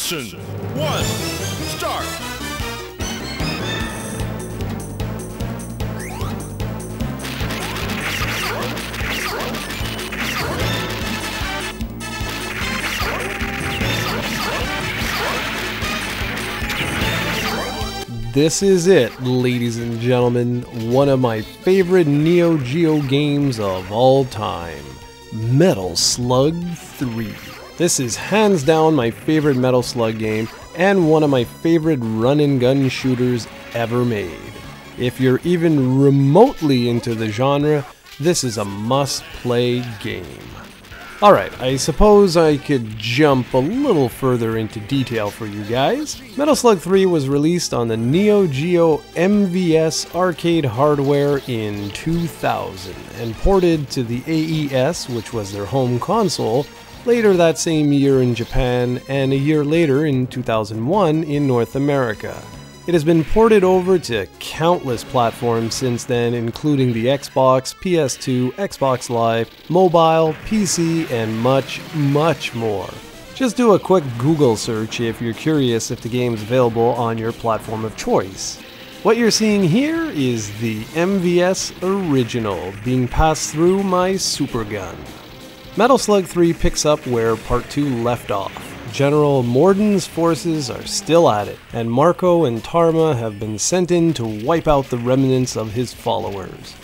Mission 1, start! This is it, ladies and gentlemen, one of my favorite Neo Geo games of all time, Metal Slug 3. This is hands down my favorite Metal Slug game and one of my favorite run-and-gun shooters ever made. If you're even remotely into the genre, this is a must-play game. Alright, I suppose I could jump a little further into detail for you guys. Metal Slug 3 was released on the Neo Geo MVS arcade hardware in 2000 and ported to the AES, which was their home console, later that same year in Japan and a year later in 2001 in North America. It has been ported over to countless platforms since then, including the Xbox, PS2, Xbox Live, mobile, PC, and much, much more. Just do a quick Google search if you're curious if the game is available on your platform of choice. What you're seeing here is the MVS original being passed through my supergun. Metal Slug 3 picks up where Part 2 left off. General Morden's forces are still at it, and Marco and Tarma have been sent in to wipe out the remnants of his followers.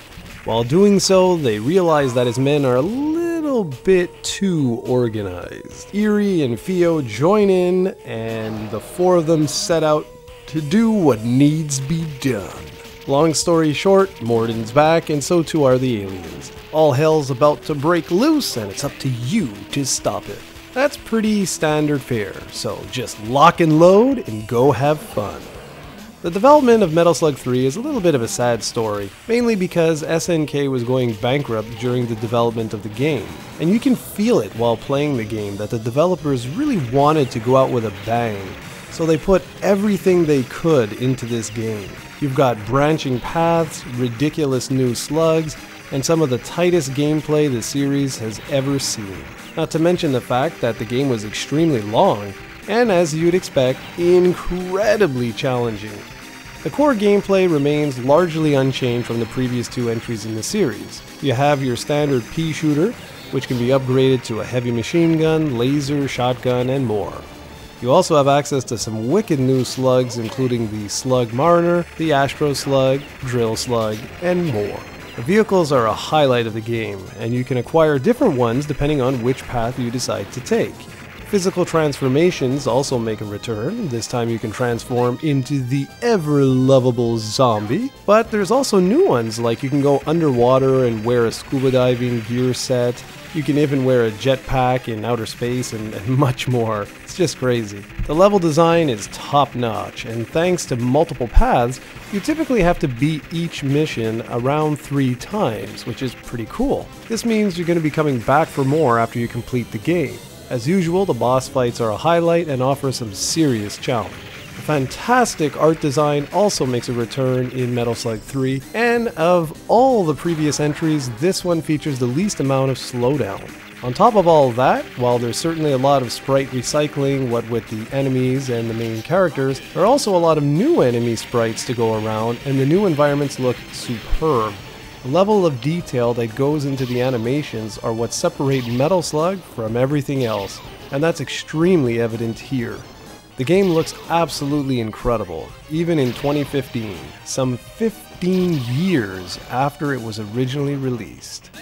While doing so, they realize that his men are a little bit too organized. Eerie and Fio join in, and the four of them set out to do what needs be done. Long story short, Morden's back, and so too are the aliens. All hell's about to break loose, and it's up to you to stop it. That's pretty standard fare, so just lock and load and go have fun. The development of Metal Slug 3 is a little bit of a sad story, mainly because SNK was going bankrupt during the development of the game. And you can feel it while playing the game that the developers really wanted to go out with a bang, so they put everything they could into this game. You've got branching paths, ridiculous new slugs, and some of the tightest gameplay the series has ever seen. Not to mention the fact that the game was extremely long, and as you'd expect, incredibly challenging. The core gameplay remains largely unchanged from the previous two entries in the series. You have your standard pea shooter, which can be upgraded to a heavy machine gun, laser, shotgun, and more. You also have access to some wicked new slugs, including the Slug Mariner, the Astro Slug, Drill Slug, and more. The vehicles are a highlight of the game, and you can acquire different ones depending on which path you decide to take. Physical transformations also make a return. This time you can transform into the ever-lovable zombie, but there's also new ones, like you can go underwater and wear a scuba diving gear set. You can even wear a jetpack in outer space and much more. It's just crazy. The level design is top-notch, and thanks to multiple paths, you typically have to beat each mission around 3 times, which is pretty cool. This means you're going to be coming back for more after you complete the game. As usual, the boss fights are a highlight and offer some serious challenge. The fantastic art design also makes a return in Metal Slug 3, and of all the previous entries, this one features the least amount of slowdown. On top of all that, while there's certainly a lot of sprite recycling, what with the enemies and the main characters, there are also a lot of new enemy sprites to go around, and the new environments look superb. The level of detail that goes into the animations are what separate Metal Slug from everything else, and that's extremely evident here. The game looks absolutely incredible, even in 2015, some 15 years after it was originally released.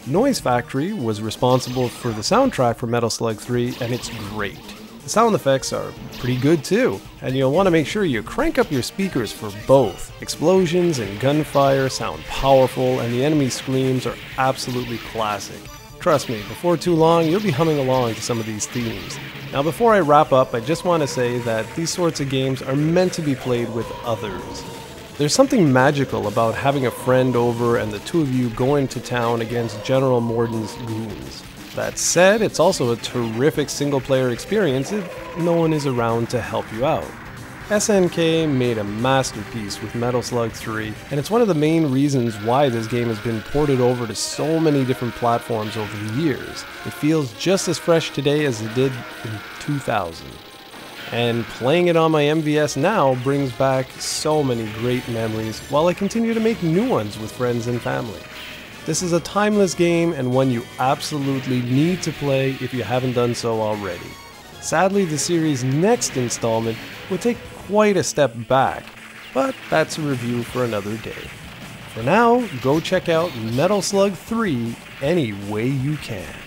Noise Factory was responsible for the soundtrack for Metal Slug 3, and it's great. The sound effects are pretty good too, and you'll want to make sure you crank up your speakers for both. Explosions and gunfire sound powerful, and the enemy screams are absolutely classic. Trust me, before too long, you'll be humming along to some of these themes. Now before I wrap up, I just want to say that these sorts of games are meant to be played with others. There's something magical about having a friend over and the two of you going to town against General Morden's goons. That said, it's also a terrific single-player experience if no one is around to help you out. SNK made a masterpiece with Metal Slug 3, and it's one of the main reasons why this game has been ported over to so many different platforms over the years. It feels just as fresh today as it did in 2000. and playing it on my MVS now brings back so many great memories while I continue to make new ones with friends and family. This is a timeless game and one you absolutely need to play if you haven't done so already. Sadly, the series' next installment will take quite a step back, but that's a review for another day. For now, go check out Metal Slug 3 any way you can.